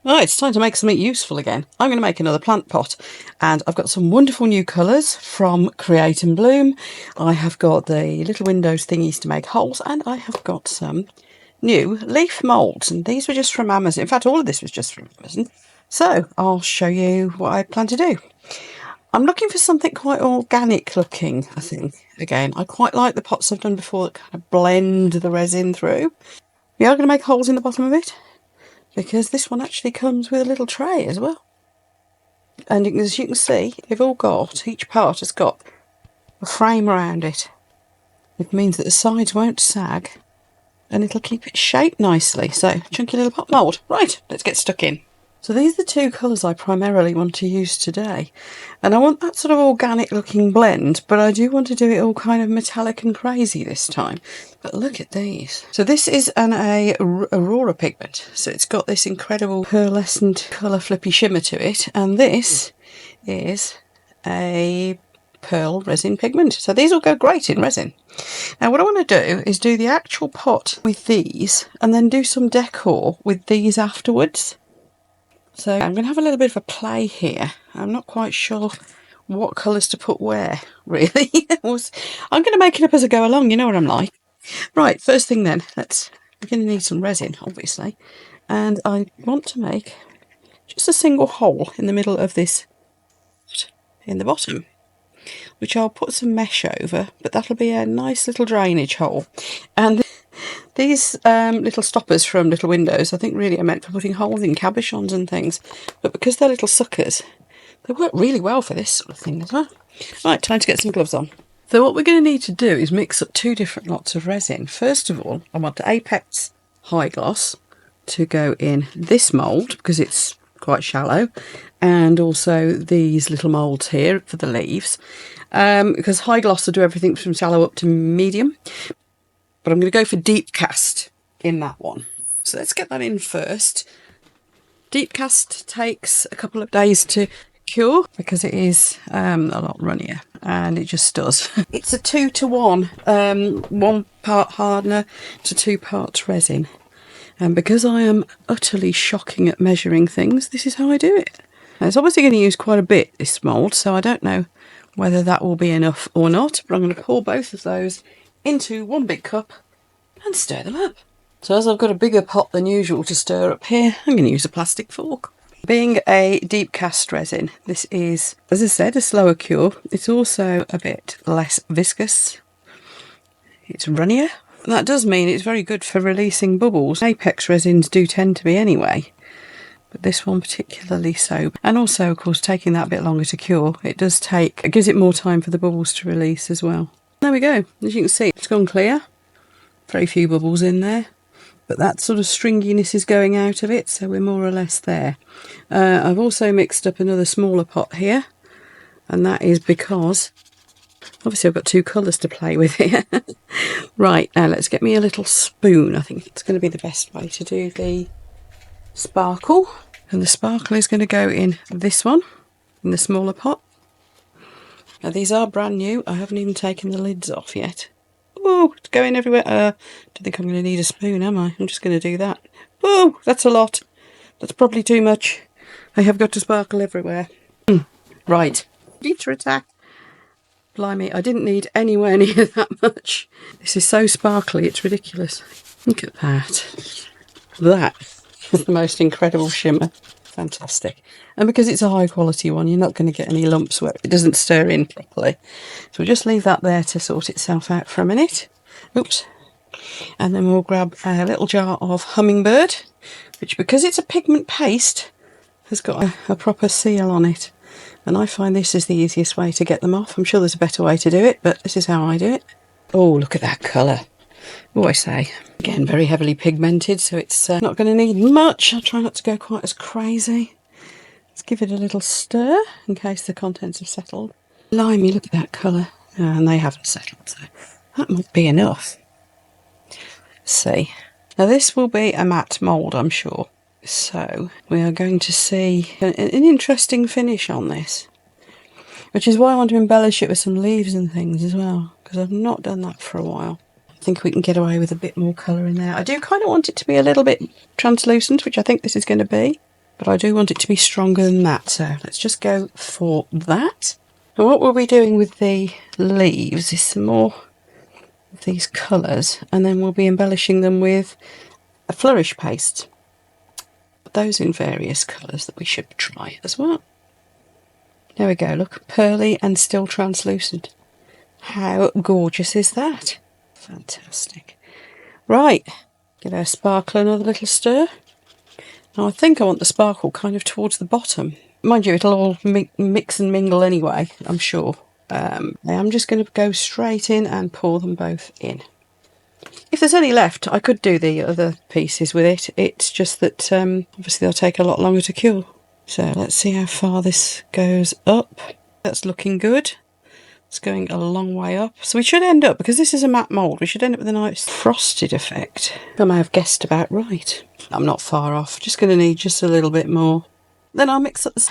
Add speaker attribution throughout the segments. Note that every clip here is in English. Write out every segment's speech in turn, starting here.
Speaker 1: Right, it's time to make something useful again. I'm going to make another plant pot, and I've got some wonderful new colours from Create and Bloom. I have got the little windows thingies to make holes, and I have got some new leaf moulds, and these were just from Amazon. In fact, all of this was just from Amazon. So I'll show you what I plan to do. I'm looking for something quite organic looking, I think. Again, I quite like the pots I've done before that kind of blend the resin through. We are going to make holes in the bottom of it, because this one actually comes with a little tray as well. And as you can see, each part has got a frame around it. It means that the sides won't sag, and it'll keep it shaped nicely. So, chunky little pot mould. Right, let's get stuck in. So these are the two colours I primarily want to use today. And I want that sort of organic looking blend, but I do want to do it all kind of metallic and crazy this time. But look at these. So this is an Aurora pigment. So it's got this incredible pearlescent colour flippy shimmer to it. And this is a pearl resin pigment. So these will go great in resin. Now what I want to do is do the actual pot with these and then do some decor with these afterwards. So I'm going to have a little bit of a play here. I'm not quite sure what colours to put where, really. I'm going to make it up as I go along, you know what I'm like. Right, first thing then, we're going to need some resin, obviously. And I want to make just a single hole in the middle of this, in the bottom, which I'll put some mesh over, but that'll be a nice little drainage hole. And these little stoppers from little windows, I think really are meant for putting holes in cabochons and things. But because they're little suckers, they work really well for this sort of thing as well. Right, time to get some gloves on. So what we're going to need to do is mix up two different lots of resin. First of all, I want the Apex High Gloss to go in this mould because it's quite shallow, and also these little moulds here for the leaves. Because High Gloss will do everything from shallow up to medium. But I'm going to go for deep cast in that one. So let's get that in first. Deep cast takes a couple of days to cure because it is a lot runnier, and it just does. It's a 2-to-1, 1 part hardener to 2 parts resin. And because I am utterly shocking at measuring things, this is how I do it. Now, it's obviously going to use quite a bit, this mould, so I don't know whether that will be enough or not, but I'm going to pour both of those into one big cup and stir them up. So as I've got a bigger pot than usual to stir up here, I'm going to use a plastic fork. Being a deep cast resin, this is, as I said, a slower cure. It's also a bit less viscous. It's runnier. And that does mean it's very good for releasing bubbles. Apex resins do tend to be anyway, but this one particularly so. And also, of course, taking that bit longer to cure, it gives it more time for the bubbles to release as well. There we go. As you can see, it's gone clear. Very few bubbles in there, but that sort of stringiness is going out of it, so we're more or less there. I've also mixed up another smaller pot here, and that is because obviously I've got two colours to play with here. Right, now let's get me a little spoon. I think it's going to be the best way to do the sparkle. And the sparkle is going to go in this one, in the smaller pot. Now these are brand new. I haven't even taken the lids off yet. Oh, it's going everywhere. Don't think I'm going to need a spoon, am I? I'm just going to do that. Oh, that's a lot. That's probably too much. I have got to sparkle everywhere. Right, ready to attack. Blimey, I didn't need anywhere near that much. This is so sparkly, it's ridiculous. Look at that. That is the most incredible shimmer. Fantastic. And because it's a high quality one, you're not going to get any lumps where it doesn't stir in properly. So we'll just leave that there to sort itself out for a minute. Oops. And then we'll grab a little jar of Hummingbird, which, because it's a pigment paste, has got a proper seal on it. And I find this is the easiest way to get them off. I'm sure there's a better way to do it, but this is how I do it. Oh, look at that colour. What do I say? Again, very heavily pigmented, so it's not going to need much. I'll try not to go quite as crazy. Let's give it a little stir in case the contents have settled. Blimey, look at that colour. And they haven't settled, so that might be enough. Let's see. Now this will be a matte mould, I'm sure. So we are going to see an interesting finish on this, which is why I want to embellish it with some leaves and things as well, because I've not done that for a while. I think we can get away with a bit more colour in there. I do kind of want it to be a little bit translucent, which I think this is going to be, but I do want it to be stronger than that, so let's just go for that. And what we'll be doing with the leaves is some more of these colours, and then we'll be embellishing them with a flourish paste. Those in various colours that we should try as well. There we go, look, pearly and still translucent. How gorgeous is that? Fantastic. Right, give our sparkle another little stir. Now I think I want the sparkle kind of towards the bottom. Mind you, it'll all mix and mingle anyway, I'm sure. I'm just going to go straight in and pour them both in. If there's any left, I could do the other pieces with it. It's just that obviously they'll take a lot longer to cure. So let's see how far this goes up. That's looking good. It's going a long way up. So we should end up, because this is a matte mould, we should end up with a nice frosted effect. I may have guessed about right. I'm not far off. Just going to need just a little bit more. Then I'll mix up the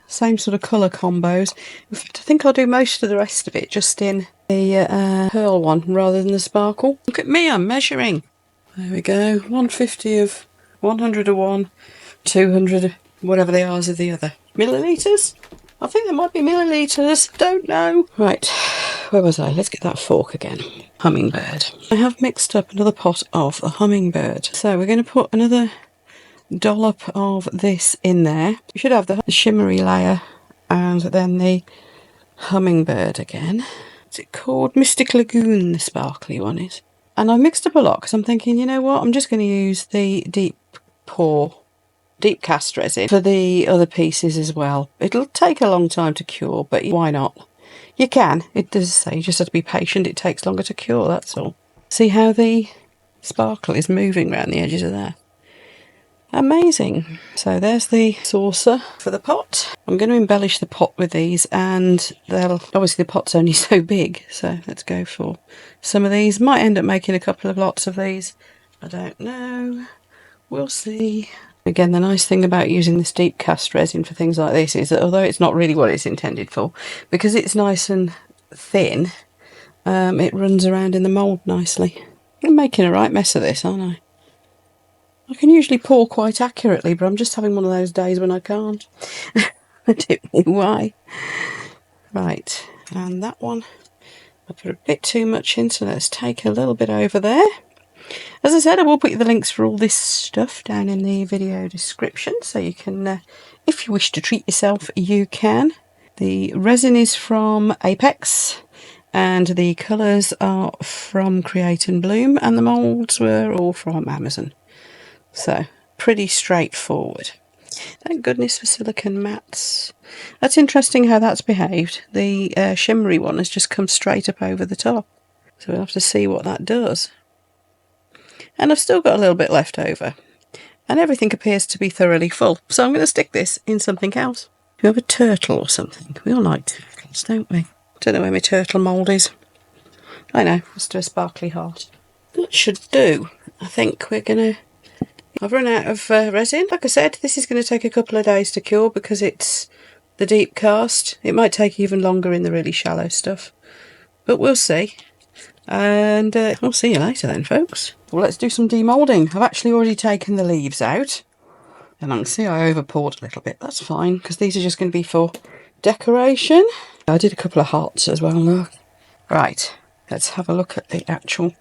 Speaker 1: same sort of colour combos. In fact, I think I'll do most of the rest of it just in the pearl one rather than the sparkle. Look at me, I'm measuring. There we go. 150 of 100 of one, 200 whatever they are of the other. Millilitres? I think there might be millilitres, don't know. Right, where was I? Let's get that fork again. Hummingbird. I have mixed up another pot of the hummingbird. So we're going to put another dollop of this in there. We should have the shimmery layer and then the hummingbird again. What's it called? Mystic Lagoon, the sparkly one is. And I mixed up a lot because I'm thinking, you know what, I'm just going to use the deep cast resin for the other pieces as well. It'll take a long time to cure, but why not? You can. It does say you just have to be patient. It takes longer to cure, that's all. See how the sparkle is moving around the edges of there? Amazing. So there's the saucer for the pot. I'm going to embellish the pot with these, and they'll obviously the pot's only so big, so let's go for some of these. Might end up making a couple of lots of these. I don't know. We'll see. Again, the nice thing about using this deep cast resin for things like this is that although it's not really what it's intended for, because it's nice and thin, it runs around in the mould nicely. I'm making a right mess of this, aren't I? I can usually pour quite accurately, but I'm just having one of those days when I can't. I don't know why. Right, and that one, I put a bit too much in, so let's take a little bit over there. As I said, I will put you the links for all this stuff down in the video description, so you can, if you wish to treat yourself, you can. The resin is from Apex, and the colours are from Create and Bloom, and the moulds were all from Amazon. So, pretty straightforward. Thank goodness for silicone mattes. That's interesting how that's behaved. The shimmery one has just come straight up over the top. So we'll have to see what that does. And I've still got a little bit left over. And everything appears to be thoroughly full. So I'm going to stick this in something else. Do you have a turtle or something? We all like turtles, don't we? Don't know where my turtle mould is. I know, let's do a sparkly heart. That should do. I think we're going to... I've run out of resin. Like I said, this is going to take a couple of days to cure because it's the deep cast. It might take even longer in the really shallow stuff. But we'll see. And I'll see you later then, folks. Well, let's do some demoulding. I've actually already taken the leaves out. And I can see I over poured a little bit. That's fine, because these are just going to be for decoration. I did a couple of hearts as well, look. Right, let's have a look at the actual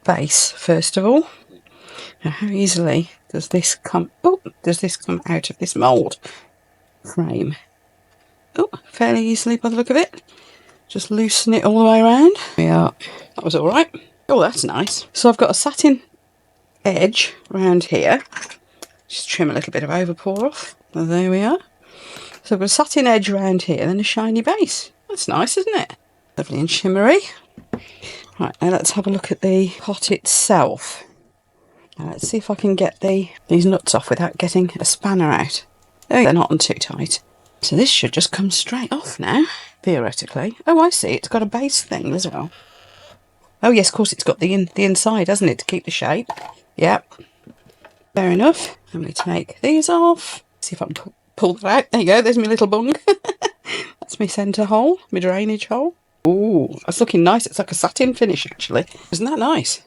Speaker 1: base first of all. Now, how easily does this come... Oh, does this come out of this mould frame? Oh, fairly easily by the look of it. Just loosen it all the way around. Yeah, that was all right. Oh, that's nice. So I've got a satin edge around here. Just trim a little bit of overpour off. Well, there we are. So I've got a satin edge around here and a shiny base. That's nice, isn't it? Lovely and shimmery. Right, now let's have a look at the pot itself. Now let's see if I can get these nuts off without getting a spanner out. Oh, they're not on too tight. So this should just come straight off now, theoretically. Oh, I see, it's got a base thing as well. Oh yes, of course it's got the inside, hasn't it, to keep the shape. Yep. Fair enough. Let me take these off. See if I can pull that out. There you go, there's my little bung. That's my centre hole, my drainage hole. Ooh, that's looking nice. It's like a satin finish, actually. Isn't that nice?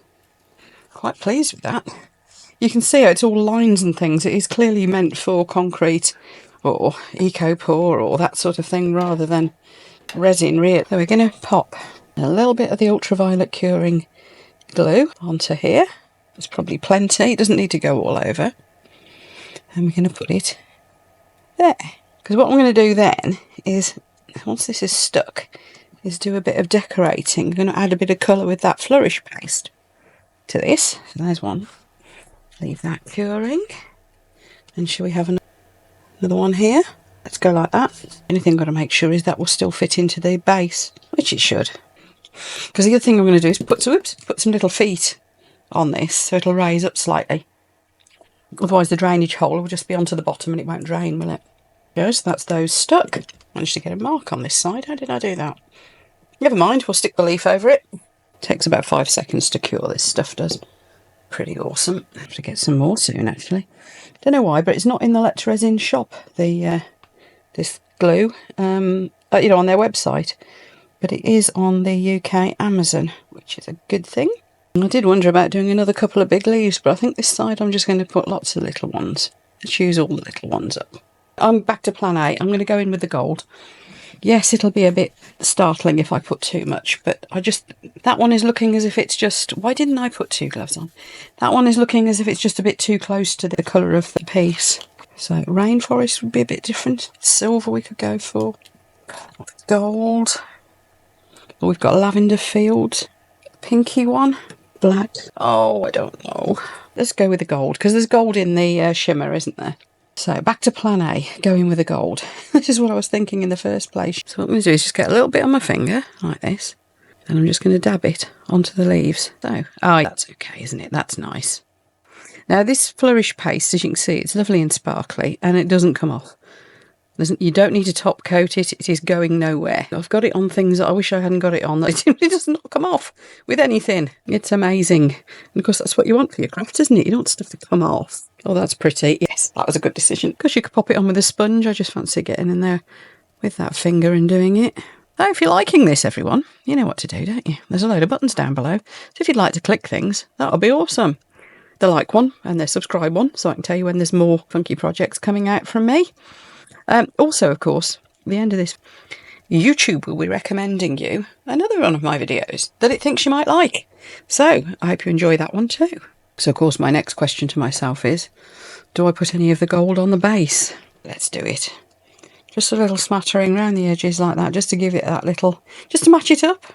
Speaker 1: Quite pleased with that. You can see how it's all lines and things. It is clearly meant for concrete or eco-pour or that sort of thing rather than resin, really. So we're going to pop a little bit of the ultraviolet curing glue onto here. There's probably plenty. It doesn't need to go all over. And we're going to put it there. Because what I'm going to do then is, once this is stuck, is do a bit of decorating. I'm going to add a bit of colour with that flourish paste to this. So there's one. Leave that curing. And shall we have another one here? Let's go like that. Anything I've got to make sure is that will still fit into the base, which it should. Because the other thing I'm going to do is put some little feet on this so it'll raise up slightly. Otherwise the drainage hole will just be onto the bottom and it won't drain, will it? So that's those stuck. Managed to get a mark on this side. How did I do that? Never mind, we'll stick the leaf over it. Takes about 5 seconds to cure, this stuff does. Pretty awesome. I have to get some more soon, actually. Don't know why, but it's not in the Let's Resin shop, this glue, on their website. But it is on the UK Amazon, which is a good thing. I did wonder about doing another couple of big leaves, but I think this side I'm just going to put lots of little ones. Let's use all the little ones up. I'm back to plan A. I'm going to go in with the gold. Yes, it'll be a bit startling if I put too much, but that one is looking as if it's just... Why didn't I put 2 gloves on? That one is looking as if it's just a bit too close to the colour of the piece. So rainforest would be a bit different. Silver we could go for. Gold. We've got lavender fields. Pinky one. Black. Oh, I don't know. Let's go with the gold, because there's gold in the shimmer, isn't there? So back to plan A, going with the gold. This is what I was thinking in the first place. So what I'm going to do is just get a little bit on my finger, like this. And I'm just going to dab it onto the leaves. So, that's okay, isn't it? That's nice. Now this flourish paste, as you can see, it's lovely and sparkly, and it doesn't come off. You don't need to top coat it, it is going nowhere. I've got it on things that I wish I hadn't got it on. It simply does not come off with anything. It's amazing. And of course that's what you want for your craft, isn't it? You don't want stuff to come off. Oh, that's pretty. Yes, that was a good decision. Because you could pop it on with a sponge. I just fancy getting in there with that finger and doing it. So if you're liking this, everyone, you know what to do, don't you? There's a load of buttons down below. So if you'd like to click things, that'll be awesome. The like one and the subscribe one, so I can tell you when there's more funky projects coming out from me. Also, of course, at the end of this, YouTube will be recommending you another one of my videos that it thinks you might like. So I hope you enjoy that one too. So, of course, my next question to myself is, do I put any of the gold on the base? Let's do it. Just a little smattering around the edges like that, just to give it that little, just to match it up.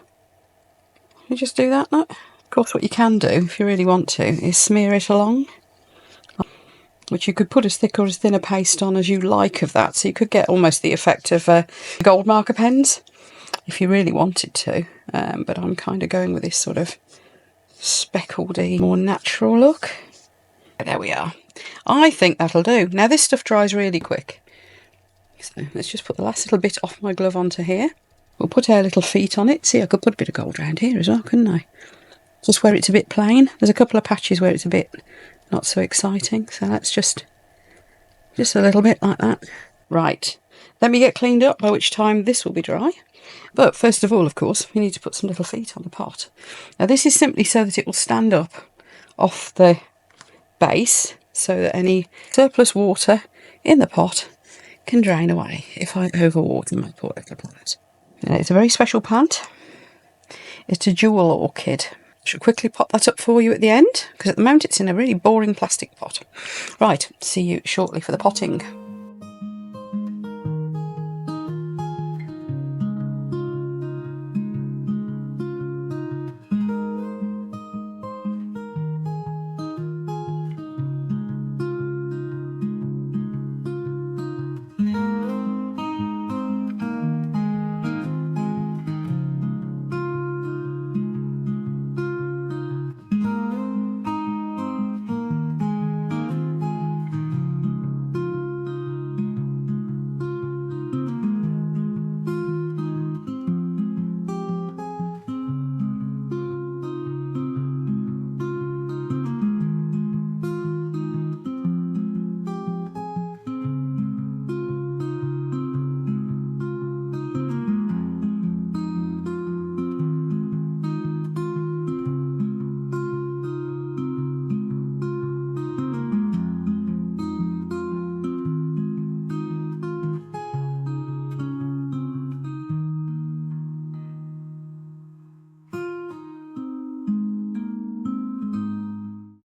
Speaker 1: You just do that, look. Of course, what you can do, if you really want to, is smear it along. Which you could put as thick or as thin a paste on as you like of that. So you could get almost the effect of gold marker pens, if you really wanted to. But I'm kind of going with this sort of speckledy, more natural look. There we are. I think that'll do. Now this stuff dries really quick. So let's just put the last little bit off my glove onto here. We'll put our little feet on it. See, I could put a bit of gold around here as well, couldn't I? Just where it's a bit plain. There's a couple of patches where it's a bit not so exciting. So let's just a little bit like that. Right. Let me get cleaned up, by which time this will be dry. But first of all, of course, we need to put some little feet on the pot. Now this is simply so that it will stand up off the base, so that any surplus water in the pot can drain away if I overwater my poor little plant. Now, it's a very special plant. It's a jewel orchid. I shall quickly pop that up for you at the end, because at the moment it's in a really boring plastic pot. Right, see you shortly for the potting.